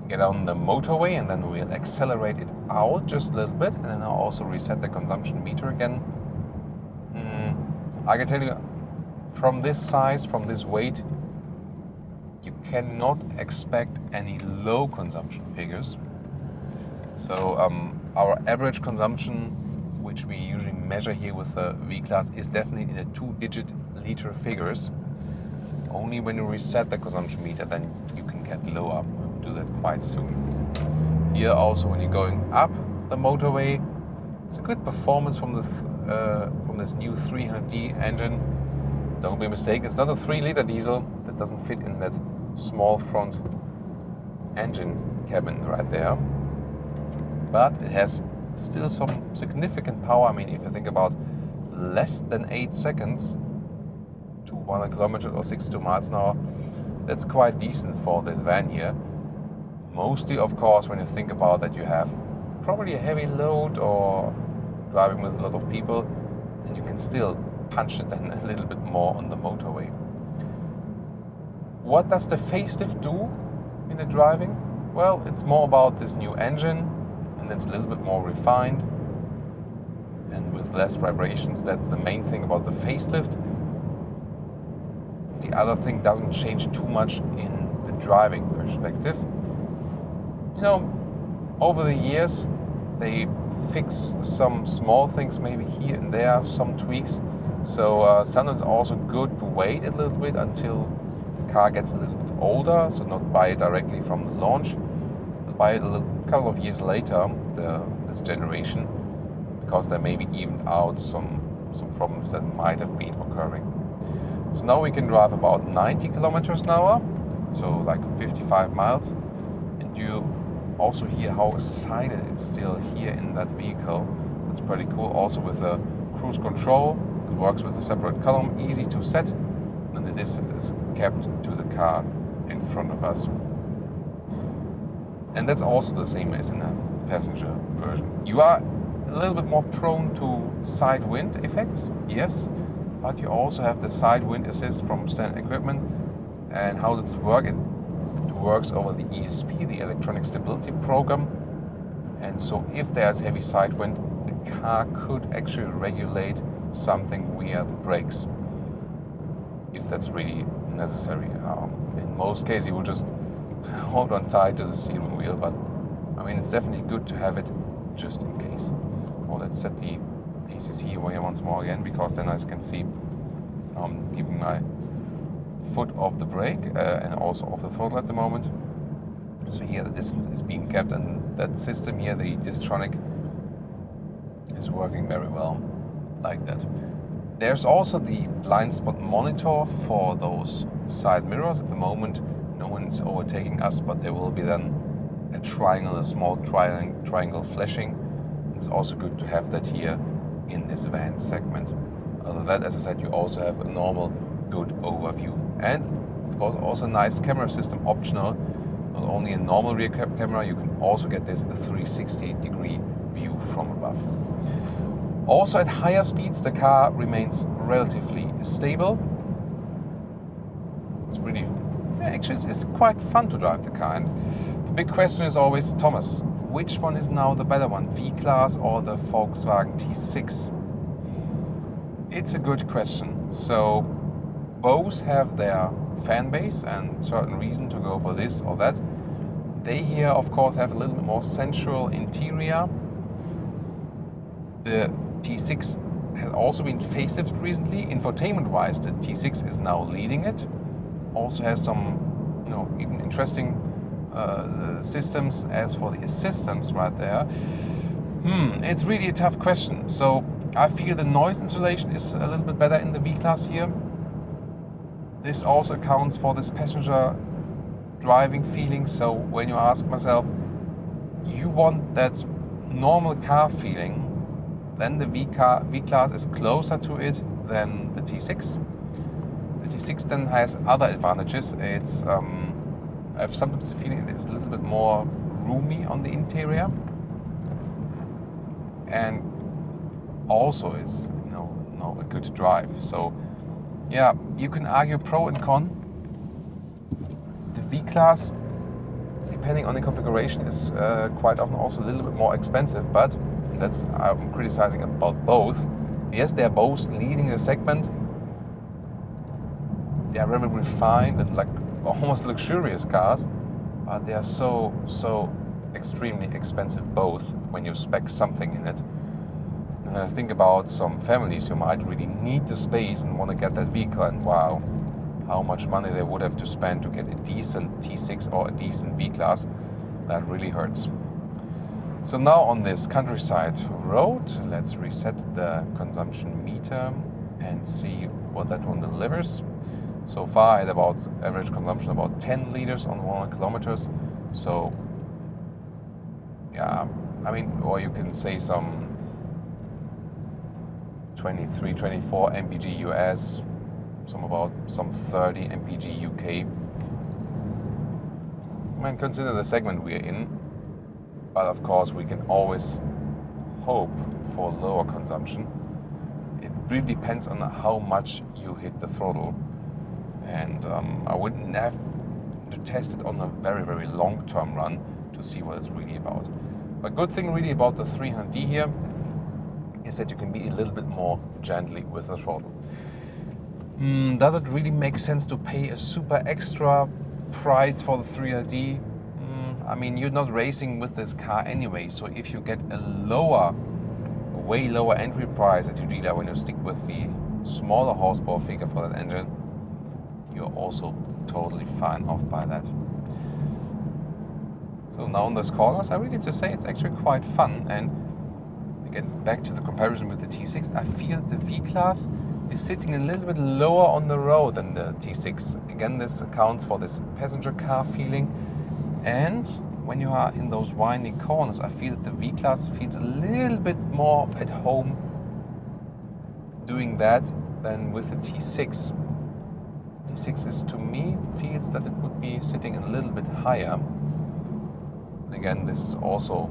get on the motorway, and then we'll accelerate it out just a little bit, and then I'll also reset the consumption meter again. I can tell you, from this size, from this weight, you cannot expect any low consumption figures. So our average consumption, which we usually measure here with the V-Class, is definitely in the 2-digit liter figures. Only when you reset the consumption meter, then you can get lower. We'll do that quite soon. Here also, when you're going up the motorway, it's a good performance from this new 300D engine. Don't be mistaken, it's not a 3-liter diesel. That doesn't fit in that small front engine cabin right there. But it has still some significant power. I mean, if you think about less than 8 seconds to 100 kilometers or 62 miles an hour, that's quite decent for this van here. Mostly, of course, when you think about that you have probably a heavy load or driving with a lot of people, and you can still punch it then a little bit more on the motorway. What does the facelift do in the driving? Well, it's more about this new engine, and it's a little bit more refined and with less vibrations. That's the main thing about the facelift. The other thing doesn't change too much in the driving perspective. You know, over the years they fix some small things, maybe here and there, some tweaks. So sometimes it's also good to wait a little bit until the car gets a little bit older, so not buy it directly from the launch, but buy it a couple of years later, this generation, because there may be evened out some problems that might have been occurring. So now we can drive about 90 kilometers an hour, so like 55 miles, and you also hear how excited it's still here in that vehicle. That's pretty cool. Also with the cruise control, it works with a separate column, easy to set, and the distance is kept to the car in front of us. And that's also the same as in a passenger version. You are a little bit more prone to side wind effects, yes, but you also have the side wind assist from standard equipment. And how does it work? It works over the ESP, the electronic stability program. And so if there's heavy side wind, the car could actually regulate something via the brakes, if that's really necessary. In most cases, you will just hold on tight to the steering wheel, but I mean, it's definitely good to have it just in case. Well, let's set the ACC here once more again, because then I can see I'm keeping my foot off the brake and also off the throttle at the moment. So here the distance is being kept, and that system here, the Distronic, is working very well like that. There's also the blind spot monitor for those side mirrors. At the moment, no one is overtaking us, but there will be then a triangle, a small triangle flashing. It's also good to have that here in this van segment. Other than that, as I said, you also have a normal good overview, and of course also a nice camera system optional. Not only a normal rear camera, you can also get this 360-degree view from above. Also at higher speeds, the car remains relatively stable. It's really, actually it's quite fun to drive the car. And the big question is always, Thomas, which one is now the better one, V-Class or the Volkswagen T6? It's a good question. So both have their fan base and certain reason to go for this or that. They here, of course, have a little bit more sensual interior. The T6 has also been facelifted recently. Infotainment-wise, the T6 is now leading it. Also has some, even interesting systems as for the assistance right there. It's really a tough question. So I feel the noise insulation is a little bit better in the V-Class here. This also accounts for this passenger driving feeling. So when you ask myself, you want that normal car feeling, then the V-Class is closer to it than the T6. The T6 then has other advantages. It's I have sometimes the feeling it's a little bit more roomy on the interior, and also is a good drive. So yeah, you can argue pro and con. The V-Class, depending on the configuration, is quite often also a little bit more expensive, but that's I'm criticizing about both. Yes, they're both leading the segment. They are very refined and almost luxurious cars, but they are so extremely expensive both when you spec something in it. And I think about some families who might really need the space and want to get that vehicle, and wow, how much money they would have to spend to get a decent T6 or a decent V-Class. That really hurts. So now on this countryside road, let's reset the consumption meter and see what that one delivers. So far at about average consumption about 10 liters on 100 kilometers. So yeah, I mean, or you can say some 23, 24 mpg US, some 30 mpg UK. I mean, consider the segment we're in, but of course we can always hope for lower consumption. It really depends on how much you hit the throttle, and I wouldn't have to test it on a very, very long-term run to see what it's really about. But good thing really about the 300D here is that you can be a little bit more gently with the throttle. Does it really make sense to pay a super extra price for the 300D? I mean, you're not racing with this car anyway, so if you get a way lower entry price at your dealer when you stick with the smaller horsepower figure for that engine, you're also totally fine off by that. So now on those corners, I really have to say it's actually quite fun. And again, back to the comparison with the T6, I feel the V-Class is sitting a little bit lower on the road than the T6. Again, this accounts for this passenger car feeling. And when you are in those winding corners, I feel that the V-Class feels a little bit more at home doing that than with the T6. T6 is, to me, feels that it would be sitting a little bit higher. Again, this is also,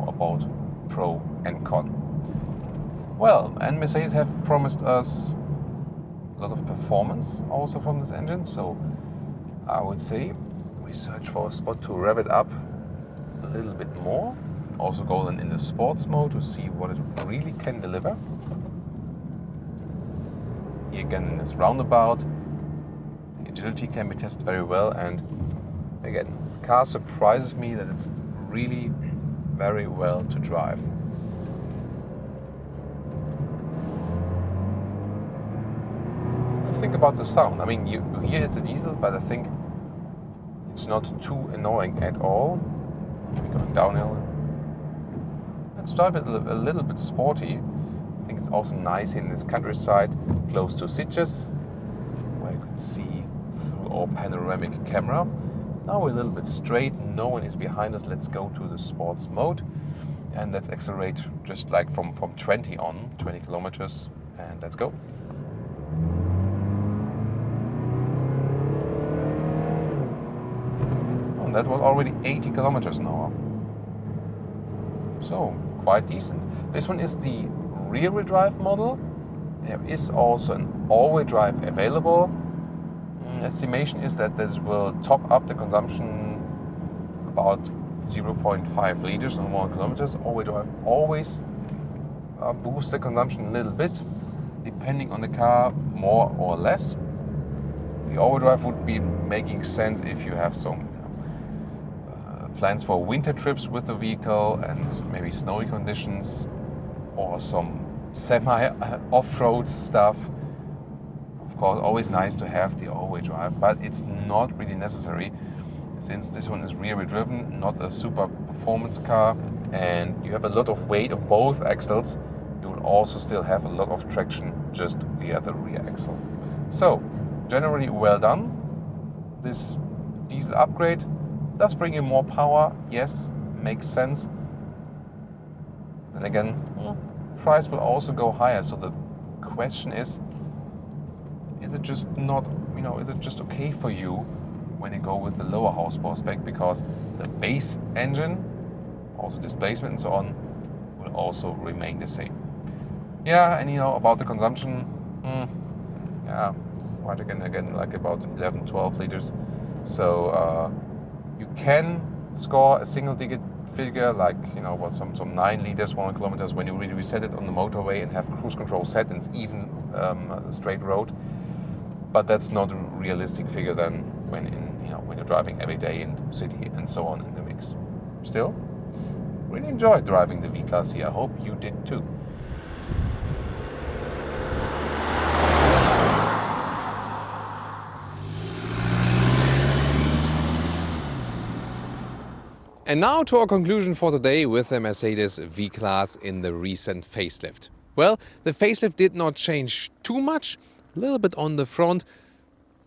about pro and con. Well, and Mercedes have promised us a lot of performance also from this engine, so I would say we search for a spot to rev it up a little bit more. Also go then in the sports mode to see what it really can deliver. Here again in this roundabout, the agility can be tested very well, and again, the car surprises me that it's really very well to drive. Think about the sound. I mean, you hear it's a diesel, but I think it's not too annoying at all. We're going downhill. Let's drive it a little bit sporty. I think it's also nice in this countryside, close to Sitges, where you can see through our panoramic camera. Now we're a little bit straight, no one is behind us. Let's go to the sports mode and let's accelerate just like from 20 kilometers, and let's go. And that was already 80 kilometers an hour. So quite decent. This one is the rear-wheel drive model. There is also an all-wheel drive available. Estimation is that this will top up the consumption about 0.5 liters on 1 kilometers. All-wheel drive always boosts the consumption a little bit, depending on the car, more or less. The all-wheel drive would be making sense if you have some plans for winter trips with the vehicle and maybe snowy conditions or some semi-off-road stuff. Of course, always nice to have the all-wheel drive, but it's not really necessary since this one is rear-wheel driven, not a super performance car, and you have a lot of weight on both axles. You will also still have a lot of traction just via the rear axle. So, generally well done. This diesel upgrade does bring you more power, yes, makes sense. Then again, price will also go higher, so the question is it just not, is it just okay for you when you go with the lower horsepower spec, because the base engine, also displacement and so on, will also remain the same. Yeah, and about the consumption, quite again, like about 11, 12 liters. So you can score a single-digit figure, like some 9 liters, 1 kilometers when you really reset it on the motorway and have cruise control set and it's even a straight road. but that's not a realistic figure then when you're driving every day in the city and so on in the mix. Still, really enjoyed driving the V-Class here. I hope you did too. And now to our conclusion for today with the Mercedes V-Class in the recent facelift. Well, the facelift did not change too much, a little bit on the front,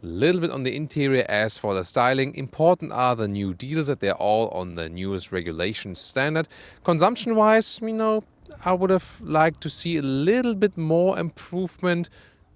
a little bit on the interior. As for the styling, important are the new diesels, that they're all on the newest regulation standard. Consumption-wise, I would have liked to see a little bit more improvement.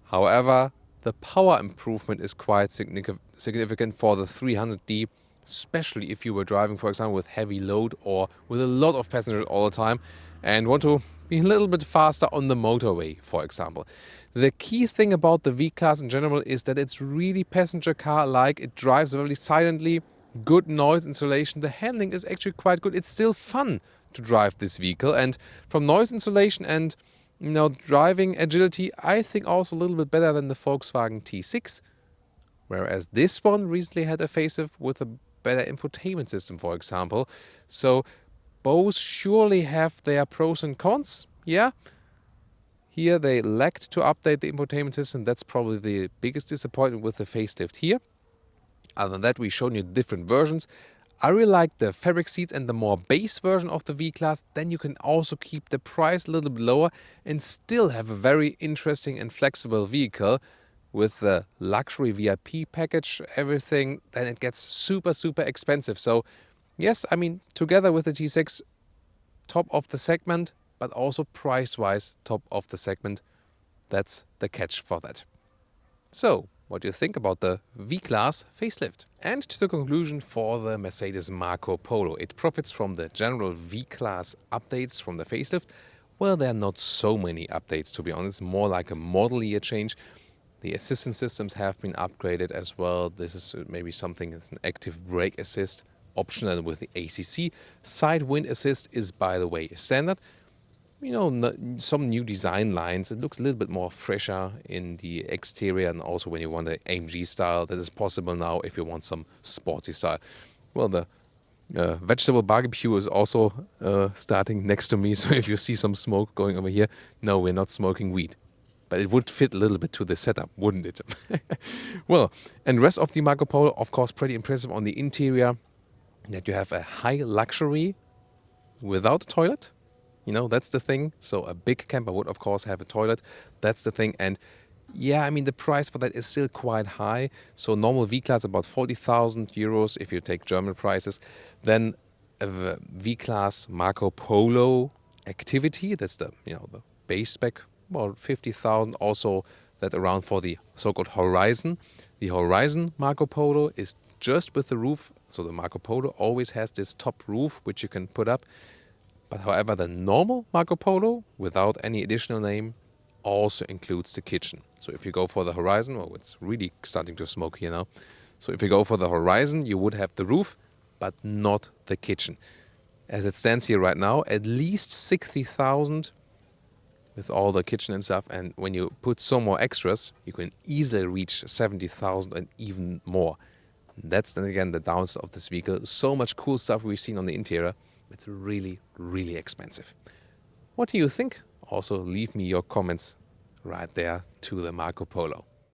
However, the power improvement is quite significant for the 300D, especially if you were driving, for example, with heavy load or with a lot of passengers all the time and want to be a little bit faster on the motorway, for example. The key thing about the V-Class in general is that it's really passenger car-like. It drives very silently, good noise insulation. The handling is actually quite good. It's still fun to drive this vehicle. And from noise insulation and driving agility, I think also a little bit better than the Volkswagen T6. Whereas this one recently had a facelift with a better infotainment system, for example. So both surely have their pros and cons. Yeah, here they lacked to update the infotainment system. That's probably the biggest disappointment with the facelift here. Other than that, we've shown you different versions. I really like the fabric seats and the more base version of the V-Class. Then you can also keep the price a little bit lower and still have a very interesting and flexible vehicle. With the luxury VIP package, everything, then it gets super, super expensive. So yes, together with the T6, top of the segment, but also price-wise, top of the segment. That's the catch for that. So, what do you think about the V-Class facelift? And to the conclusion for the Mercedes Marco Polo. It profits from the general V-Class updates from the facelift. Well, there are not so many updates, to be honest, more like a model year change. The assistance systems have been upgraded as well. This is maybe something that's an active brake assist, optional with the ACC. Side wind assist is, by the way, standard. Some new design lines. It looks a little bit more fresher in the exterior, and also when you want the AMG style, that is possible now if you want some sporty style. Well, the vegetable barbecue is also starting next to me, so if you see some smoke going over here, no, we're not smoking weed. But it would fit a little bit to the setup, wouldn't it? Well, and the rest of the Marco Polo, of course, pretty impressive on the interior. That you have a high luxury without a toilet. That's the thing. So a big camper would, of course, have a toilet. That's the thing. And yeah, the price for that is still quite high. So normal V-Class about 40,000 euros if you take German prices. Then a V-Class Marco Polo Activity, that's the base spec, about 50,000. Also that around for the so-called Horizon. The Horizon Marco Polo is just with the roof. So the Marco Polo always has this top roof which you can put up. But however, the normal Marco Polo, without any additional name, also includes the kitchen. So if you go for the Horizon, it's really starting to smoke here now. So if you go for the Horizon, you would have the roof, but not the kitchen. As it stands here right now, at least 60,000 with all the kitchen and stuff. And when you put some more extras, you can easily reach 70,000 and even more. That's then again the downside of this vehicle. So much cool stuff we've seen on the interior. It's really, really expensive. What do you think? Also, leave me your comments right there to the Marco Polo.